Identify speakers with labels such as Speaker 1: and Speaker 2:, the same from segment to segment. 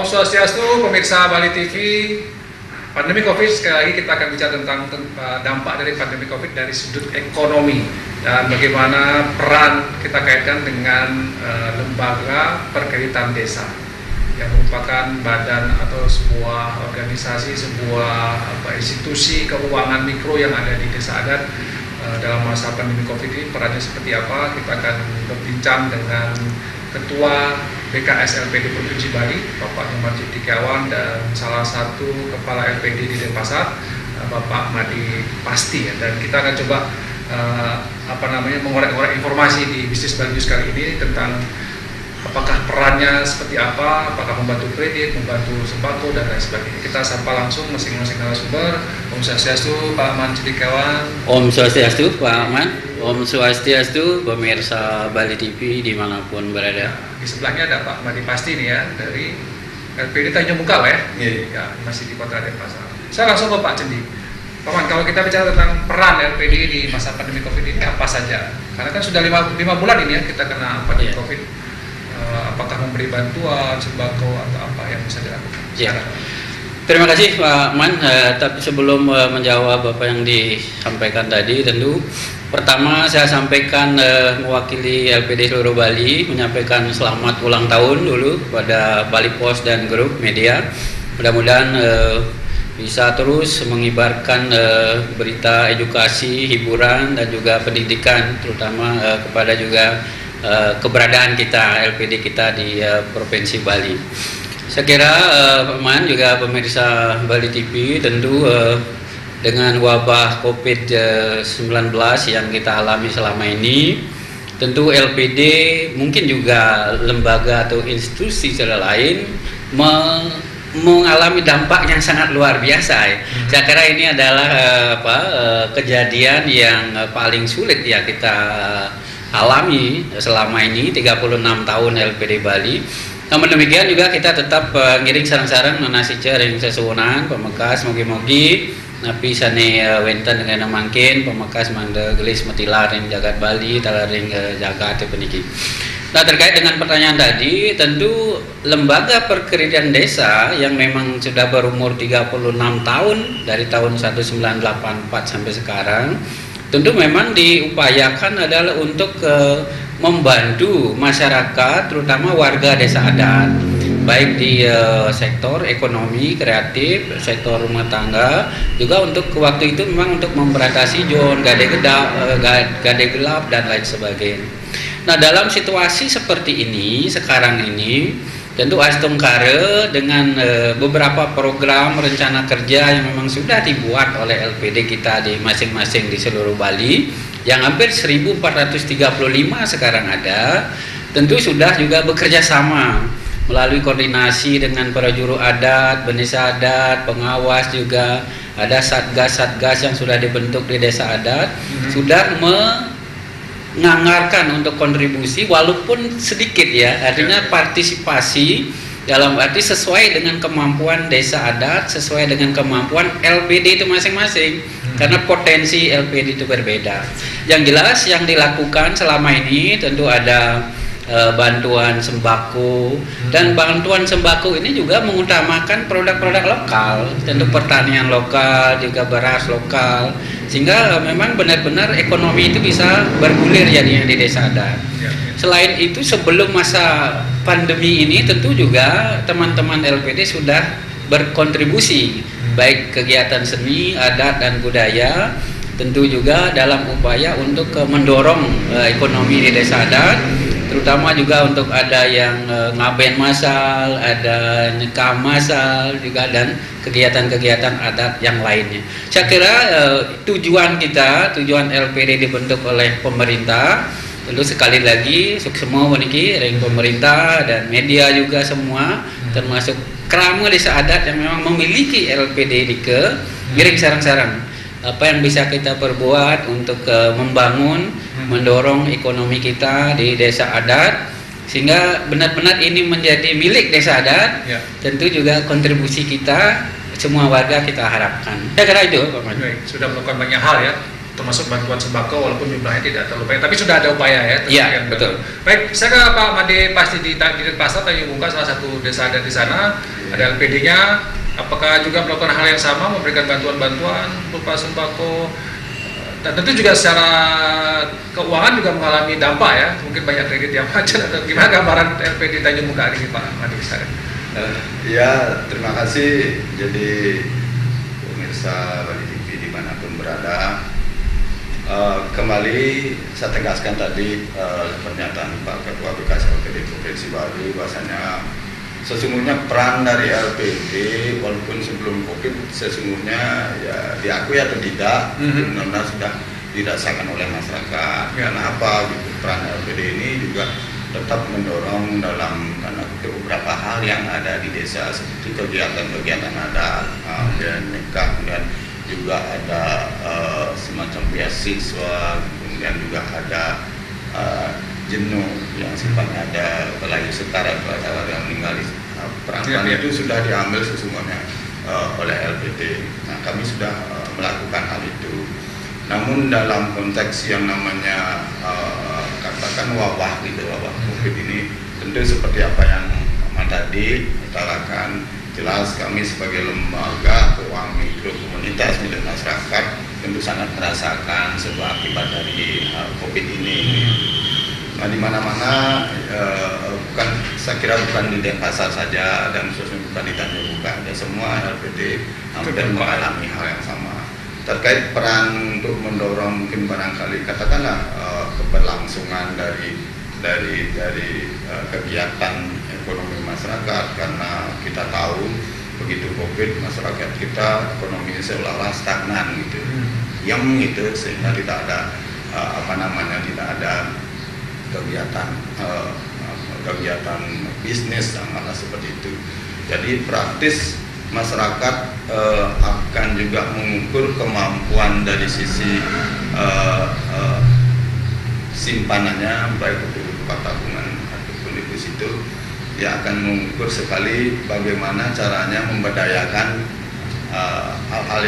Speaker 1: Om Swastiastu, pemirsa Bali TV. Pandemi COVID, sekali lagi kita akan bicara tentang dampak dari pandemi COVID dari sudut ekonomi dan bagaimana peran kita kaitkan dengan lembaga perkreditan desa yang merupakan badan atau sebuah organisasi, sebuah institusi keuangan mikro yang ada di desa adat. Dalam masa pandemi COVID ini perannya seperti apa? Kita akan berbincang dengan Ketua BKS LPD Provinsi Bali, Bapak Nyoman Ciptikawan, dan salah satu Kepala LPD di Denpasar, Bapak Madi Pasti. Dan kita akan coba mengorek-ngorek informasi di Bisnis Bali News kali ini tentang apakah perannya seperti apa, apakah membantu kredit, membantu sembako, dan lain sebagainya. Kita sapa langsung masing-masing narasumber. Om Swastiastu, Pak Man Ciptikawan.
Speaker 2: Om Swastiastu, Pak Man. Om Swastiastu, pemirsa Bali TV dimanapun berada.
Speaker 1: Di sebelahnya ada Pak Madi Pasti nih ya, dari LPD Tanjung Bungkal ya. Ya, masih di Kota Denpasar. Saya langsung ke Pak Cendi. Pak Man, kalau kita bicara tentang peran LPD di masa pandemi COVID ini apa saja? Karena kan sudah 5 bulan ini ya kita kena pandemi COVID. Apakah memberi bantuan, sembako, atau apa yang bisa dilakukan?
Speaker 2: Terima kasih Pak Man. Tapi sebelum menjawab apa yang disampaikan tadi, tentu pertama saya sampaikan mewakili LPD seluruh Bali menyampaikan selamat ulang tahun dulu kepada Bali Pos dan grup media. Mudah-mudahan bisa terus mengibarkan berita edukasi, hiburan, dan juga pendidikan, terutama kepada juga keberadaan kita LPD kita di Provinsi Bali. Saya kira Pak Man juga pemirsa Bali TV tentu dengan wabah COVID-19 yang kita alami selama ini, tentu LPD mungkin juga lembaga atau institusi secara lain mengalami dampak yang sangat luar biasa ya. Saya kira ini adalah kejadian yang paling sulit ya kita alami selama ini 36 tahun LPD Bali. Namun demikian juga kita tetap ngiring sarang-sarang nasi ring sesuunan pemekas mogi-mogi napi sane wenten dengan mangkin pemekas manda gelis metilar yang jagat Bali talaring jagat peniki. Nah, terkait dengan pertanyaan tadi, tentu lembaga perkreditan desa yang memang sudah berumur 36 tahun dari tahun 1984 sampai sekarang, tentu memang diupayakan adalah untuk membantu masyarakat, terutama warga desa adat, baik di sektor ekonomi, kreatif, sektor rumah tangga, juga untuk waktu itu memang untuk memberantas jon, gade gelap, dan lain sebagainya. Nah, dalam situasi seperti ini, sekarang ini, tentu Astungkare dengan beberapa program rencana kerja yang memang sudah dibuat oleh LPD kita di masing-masing di seluruh Bali, yang hampir 1435 sekarang ada, tentu sudah juga bekerja sama melalui koordinasi dengan para juru adat, benesa adat, pengawas, juga ada satgas-satgas yang sudah dibentuk di desa adat, sudah menganggarkan untuk kontribusi walaupun sedikit ya, artinya partisipasi dalam arti sesuai dengan kemampuan desa adat, sesuai dengan kemampuan LPD itu masing-masing, karena potensi LPD itu berbeda. Yang jelas yang dilakukan selama ini tentu ada bantuan sembako, dan bantuan sembako ini juga mengutamakan produk-produk lokal, tentu pertanian lokal, juga beras lokal, sehingga memang benar-benar ekonomi itu bisa bergulir jadinya di desa adat. Selain itu, sebelum masa pandemi ini tentu juga teman-teman LPD sudah berkontribusi, baik kegiatan seni, adat, dan budaya, tentu juga dalam upaya untuk mendorong ekonomi di desa adat, terutama juga untuk ada yang ngaben masal, ada nikah masal juga, dan kegiatan-kegiatan adat yang lainnya. Saya kira tujuan LPD dibentuk oleh pemerintah, tentu sekali lagi semua waniki, pemerintah dan media juga semua, termasuk kerama desa adat yang memang memiliki LPD di giring sarang-sarang. Apa yang bisa kita perbuat untuk membangun, mendorong ekonomi kita di desa adat, sehingga benar-benar ini menjadi milik desa adat. Tentu juga kontribusi kita semua warga kita harapkan. Saya kira itu Pak Man.
Speaker 1: Sudah melakukan banyak hal ya, termasuk bantuan sembako walaupun jumlahnya tidak terlalu banyak, tapi sudah ada upaya ya.
Speaker 2: Iya, betul.
Speaker 1: Baik, saya ke Pak Made, pasti di Denpasar Tanjung Bungka salah satu desa ada di sana, ada LPD-nya. Apakah juga melakukan hal yang sama, memberikan bantuan-bantuan berupa sembako, dan tentu juga secara keuangan juga mengalami dampak ya, mungkin banyak kredit yang macet, atau gimana gambaran LPD Tanjung Bungka ini Pak Made sekarang?
Speaker 3: Ya, terima kasih. Jadi pemirsa Bali TV dimanapun berada, kembali saya tegaskan tadi pernyataan Pak Ketua BKS LPD Provinsi Bali bahwasanya sesungguhnya peran dari LPD walaupun sebelum COVID sesungguhnya ya diakui atau tidak benar-benar sudah dirasakan oleh masyarakat. Karena apa? Gitu. Peran LPD ini juga tetap mendorong dalam beberapa hal yang ada di desa seperti kegiatan-kegiatan adat, dan nikah, kemudian juga ada semacam beasiswa, kemudian juga ada jenuh yang sifatnya ada apalagi setara kepada warga meninggal. Peran itu sudah diambil sesungguhnya oleh LPD. Nah, kami sudah melakukan hal itu. Namun dalam konteks yang namanya katakan wabah COVID ini, tentu seperti apa yang Pak tadi utarakan, jelas kami sebagai lembaga keuangan mikro komunitas milik masyarakat tentu sangat merasakan sebuah akibat dari COVID ini. Nah, di mana-mana bukan, saya kira bukan di Denpasar saja dan khususnya bukan di Tanjung Bungka, ada semua LPD hampir mengalami hal yang sama terkait peran untuk mendorong mungkin barangkali katakanlah keberlangsungan dari kegiatan ekonomi masyarakat, karena kita tahu begitu COVID masyarakat kita ekonomi seolah-olah stagnan gitu, diam gitu, sehingga tidak ada tidak ada kegiatan bisnis malah seperti itu. Jadi praktis masyarakat akan juga mengukur kemampuan dari sisi simpanannya baik itu berupa tabungan ataupun deposito. Dia akan mengukur sekali bagaimana caranya memberdayakan hal-hal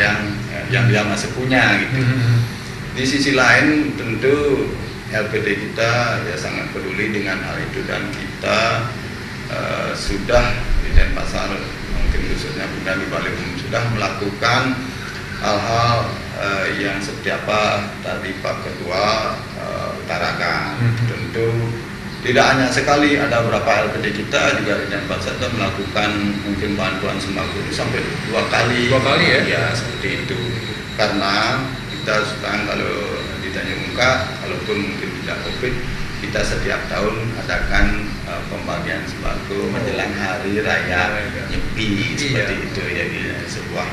Speaker 3: yang dia masih punya gitu. Di sisi lain tentu LPD kita ya sangat peduli dengan hal itu, dan kita sudah di Denpasar mungkin khususnya di Bali sudah melakukan hal-hal yang seperti apa tadi Pak Ketua utarakan. Tentu tidak hanya sekali, ada beberapa LPD kita juga di Denpasar melakukan mungkin bantuan sembako sampai dua kali ya seperti itu, karena kita sekarang kalau di Tanjung Bungka walaupun mungkin tidak COVID, kita setiap tahun adakan pembagian sembako menjelang hari raya Nyepi seperti itu. Jadi sebuah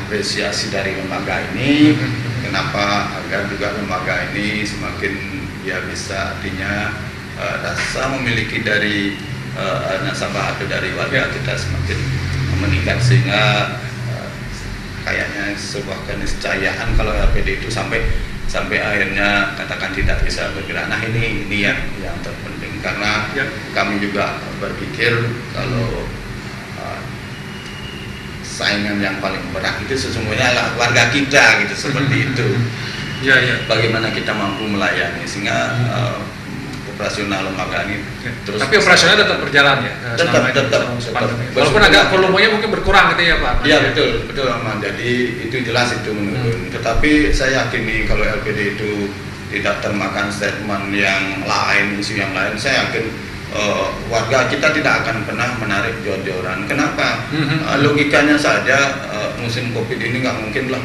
Speaker 3: apresiasi dari lembaga ini. Kenapa? Agar juga lembaga ini semakin ya bisa artinya rasa memiliki dari nasabah atau dari warga kita semakin meningkat, sehingga kayaknya sebuah keniscayaan kalau LPD itu sampai akhirnya katakan tidak bisa bergerak. Nah, ini yang terpenting, karena kami juga berpikir kalau saingan yang paling berat itu sesungguhnya adalah warga kita gitu, seperti itu. Bagaimana kita mampu melayani sehingga operasional lembaga ini terus. Tapi operasionalnya tetap berjalan ya. Tetap. Walaupun agak volumenya mungkin berkurang gitu ya Pak. Iya, betul Mas. Jadi itu jelas itu menurun. Tetapi saya yakin nih kalau LPD itu tidak termakan statement yang lain, isu yang lain, saya yakin warga kita tidak akan pernah menarik jor-joran. Kenapa? Logikanya saja musim COVID ini nggak mungkin lah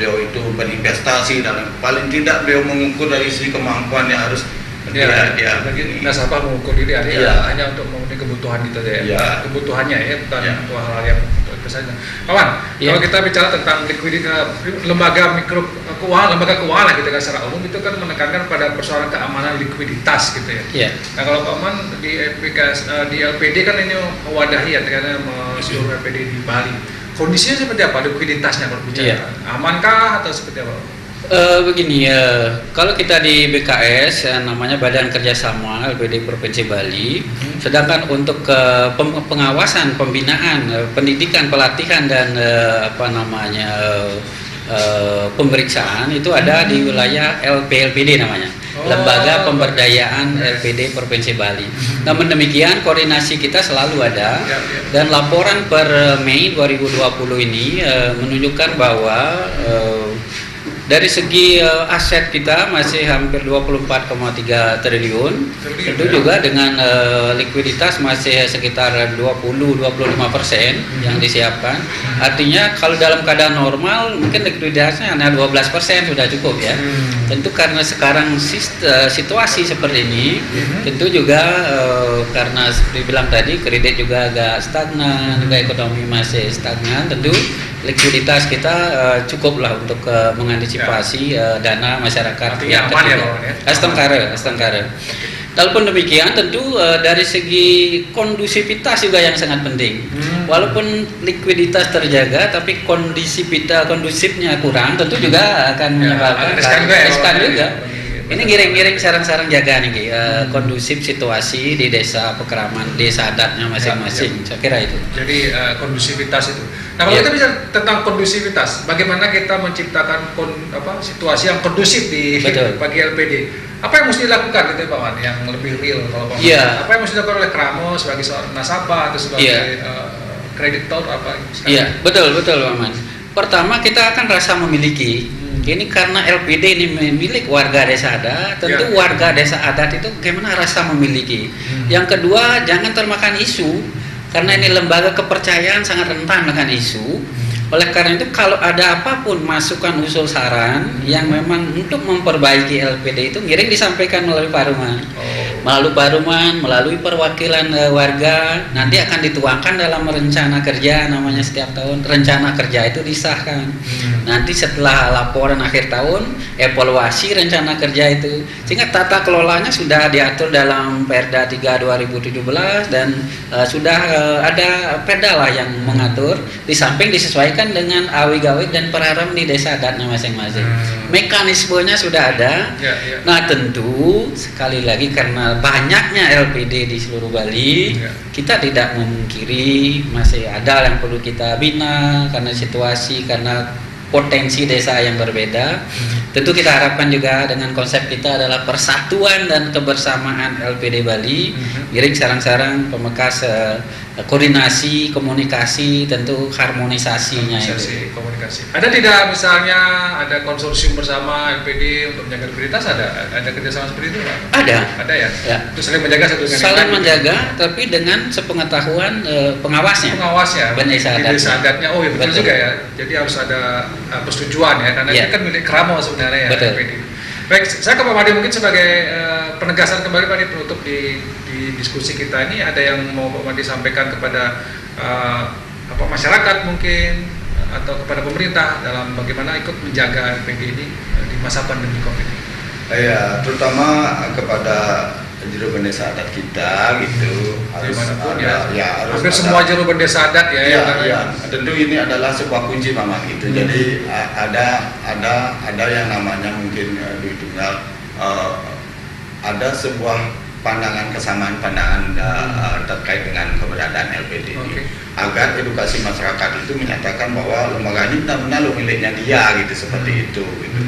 Speaker 3: beliau itu berinvestasi, dan paling tidak beliau mengukur dari sisi kemampuan yang harus dia begini. Nasabah mengukur diri hanya untuk memenuhi kebutuhan gitu ya. Kebutuhannya ya, bukan untuk hal-hal yang besar. Kawan, kalau kita bicara tentang likuiditas lembaga keuangan gitu kan secara umum itu kan menekankan pada persoalan keamanan likuiditas gitu ya. Nah, kalau Pak Man di LPD kan ini mewadahi ya karena seluruh LPD di Bali. Kondisinya seperti apa likuiditasnya kalau bicara? Amankah atau seperti apa?
Speaker 2: Begini ya, kalau kita di BKS namanya Badan Kerjasama LPD Provinsi Bali, sedangkan untuk pengawasan, pembinaan, pendidikan, pelatihan dan pemeriksaan itu ada di wilayah LPLPD namanya, Lembaga Pemberdayaan LPD Provinsi Bali. Namun demikian koordinasi kita selalu ada, dan laporan per Mei 2020 ini menunjukkan bahwa dari segi aset kita masih hampir 24,3 triliun. Tentu juga dengan likuiditas masih sekitar 20-25% yang disiapkan. Artinya kalau dalam keadaan normal mungkin likuiditasnya hanya 12% sudah cukup ya. Tentu karena sekarang situasi seperti ini, tentu juga karena seperti bilang tadi kredit juga agak stagnan, juga ekonomi masih stagnan, tentu likuiditas kita cukuplah untuk mengantisipasi dana masyarakat yang ketiga. Astengkara. Walaupun demikian, tentu dari segi kondusivitas juga yang sangat penting. Walaupun likuiditas terjaga, tapi kondusifnya kurang, tentu juga akan menyebabkan riskan juga. Ini ngiring-ngiring sarang-sarang jaga nih, kondusif situasi di desa Pekeraman, desa adatnya masing-masing. Saya kira itu.
Speaker 1: Jadi kondusivitas itu. Nah, kalau kita bicara tentang kondusivitas, bagaimana kita menciptakan situasi yang kondusif bagi LPD? Apa yang mesti dilakukan gitu Pak Wan, yang lebih real kalau Pak Wan? Apa yang mesti dilakukan oleh Kramo sebagai seorang nasabah atau sebagai kreditor apa?
Speaker 2: Iya, betul Pak Man. Pertama kita akan rasa memiliki. Ini karena LPD ini milik warga desa adat, tentu warga desa adat itu bagaimana rasa memiliki. Yang kedua, jangan termakan isu, karena ini lembaga kepercayaan sangat rentan dengan isu. Oleh karena itu kalau ada apapun masukan usul saran yang memang untuk memperbaiki LPD itu ngiring disampaikan melalui Paruman. Melalui perwakilan warga, nanti akan dituangkan dalam rencana kerja, namanya setiap tahun rencana kerja itu disahkan. Nanti setelah laporan akhir tahun, evaluasi rencana kerja itu, sehingga tata kelolanya sudah diatur dalam Perda 3 2017 dan sudah ada perda lah yang mengatur, di samping disesuaikan dengan awig-awig dan peraram di desa adatnya masing-masing. Mekanismenya sudah ada. Nah tentu sekali lagi karena banyaknya LPD di seluruh Bali, kita tidak memungkiri masih ada yang perlu kita bina karena situasi, karena potensi desa yang berbeda. Tentu kita harapkan juga dengan konsep kita adalah persatuan dan kebersamaan LPD Bali, ngiring sarang-sarang pemekas koordinasi, komunikasi, tentu harmonisasinya itu.
Speaker 1: Komunikasi. Ada tidak misalnya ada konsorsium bersama LPD untuk menjaga likuiditas, ada kerjasama seperti itu Pak? Ada ya. Itu saling menjaga satu dengan
Speaker 2: saling menjaga, tapi dengan sepengetahuan pengawasnya.
Speaker 1: Di desa adatnya. Oh ya betul juga ya. Jadi harus ada persetujuan ya, karena ini kan milik Kramo sebenarnya ya LPD. Baik, saya ke Pak Made mungkin sebagai penegasan kembali Pak, penutup di diskusi kita ini, ada yang mau Pak Made sampaikan kepada masyarakat mungkin atau kepada pemerintah dalam bagaimana ikut menjaga LPD ini di masa pandemi COVID ini?
Speaker 3: Ya, terutama kepada juru desa adat kita gitu, harus
Speaker 1: hampir semua juru desa adat
Speaker 3: tentu ini adalah sebuah kunci Maman gitu. Jadi ada yang namanya mungkin Dwi Tunggal, ada sebuah kesamaan pandangan terkait dengan keberadaan LPD ini, agar edukasi masyarakat itu menyatakan bahwa lembaga ini benar-benar miliknya dia gitu, seperti itu gitu.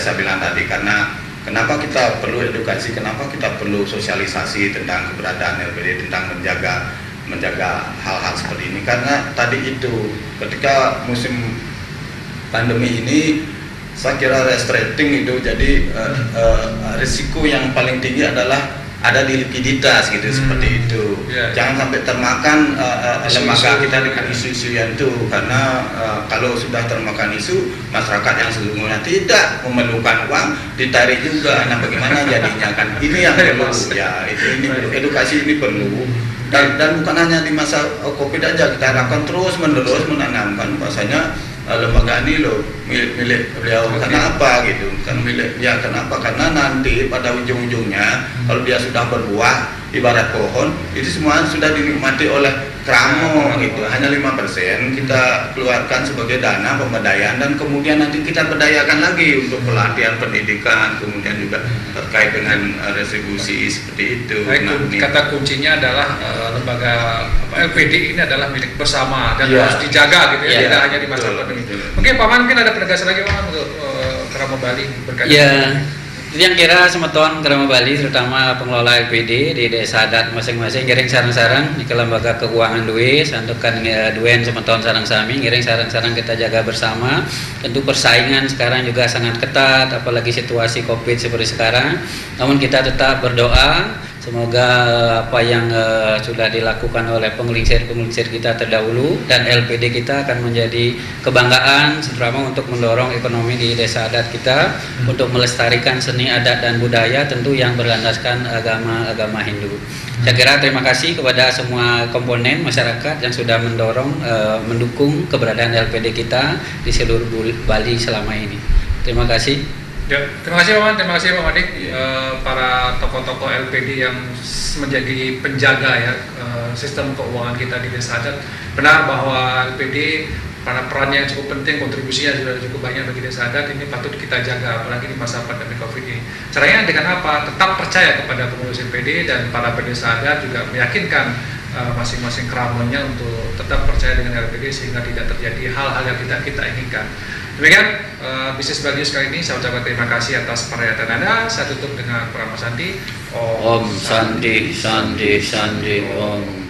Speaker 3: Saya bilang tadi, karena kenapa kita perlu edukasi, kenapa kita perlu sosialisasi tentang keberadaan LPD, tentang menjaga hal-hal seperti ini, karena tadi itu ketika musim pandemi ini saya kira restricting itu, jadi risiko yang paling tinggi adalah ada di likuiditas gitu, seperti itu. Jangan sampai termakan lembaga kita dengan isu-isu yang itu, karena kalau sudah termakan isu, masyarakat yang sesungguhnya tidak memerlukan uang ditarik juga. Nah bagaimana jadinya kan? Ini yang perlu ya, ini edukasi ini perlu. Dan bukan hanya di masa COVID aja, kita harapkan terus-menerus menanamkan bahasanya lembaga ini loh milik beliau. Kenapa gitu? Kan milik ya, kenapa? Karena nanti pada ujung-ujungnya kalau dia sudah berbuah, ibarat pohon itu semua sudah dinikmati oleh Kramo gitu. Hanya 5% kita keluarkan sebagai dana pemberdayaan, dan kemudian nanti kita berdayakan lagi untuk pelatihan pendidikan, kemudian juga terkait dengan retribusi seperti itu.
Speaker 1: Baik,
Speaker 3: ini
Speaker 1: kata kuncinya adalah lembaga LPD ini adalah milik bersama dan
Speaker 3: Ya.
Speaker 1: harus dijaga gitu ya,
Speaker 2: Ya.
Speaker 1: tidak hanya di masa
Speaker 3: Betul,
Speaker 1: pandemi.
Speaker 3: betul.
Speaker 1: Mungkin Pak Man mungkin ada penegasan lagi Pak Man untuk Kramo Bali berkaitan.
Speaker 2: Ya, itu yang kira semeton Kramo Bali, terutama pengelola LPD di desa adat masing-masing ngiring sarang-sarang ke lembaga keuangan duwe santukan duen semeton sarang sami ngiring sarang-sarang kita jaga bersama. Tentu persaingan sekarang juga sangat ketat, apalagi situasi Covid seperti sekarang. Namun kita tetap berdoa semoga apa yang sudah dilakukan oleh penglingsir kita terdahulu dan LPD kita akan menjadi kebanggaan, terutama untuk mendorong ekonomi di desa adat kita, untuk melestarikan seni adat dan budaya tentu yang berlandaskan agama Hindu. Saya kira terima kasih kepada semua komponen masyarakat yang sudah mendukung keberadaan LPD kita di seluruh Bali selama ini. Terima kasih.
Speaker 1: Ya, terima kasih Pak Man, terima kasih Pak Madik, para tokoh-tokoh LPD yang menjadi penjaga ya sistem keuangan kita di desa adat. Benar bahwa LPD karena perannya yang cukup penting, kontribusinya sudah cukup banyak bagi desa adat, ini patut kita jaga apalagi di masa pandemi Covid ini. Caranya dengan apa? Tetap percaya kepada pengurus LPD dan para pedesa adat, juga meyakinkan masing-masing keramonnya untuk tetap percaya dengan LPD sehingga tidak terjadi hal-hal yang tidak kita inginkan. Demikian bisnis bagus kali ini, saya ucapkan terima kasih atas perhatian Anda. Saya tutup dengan Prama Santi.
Speaker 2: Om Santi Santi Santi Om.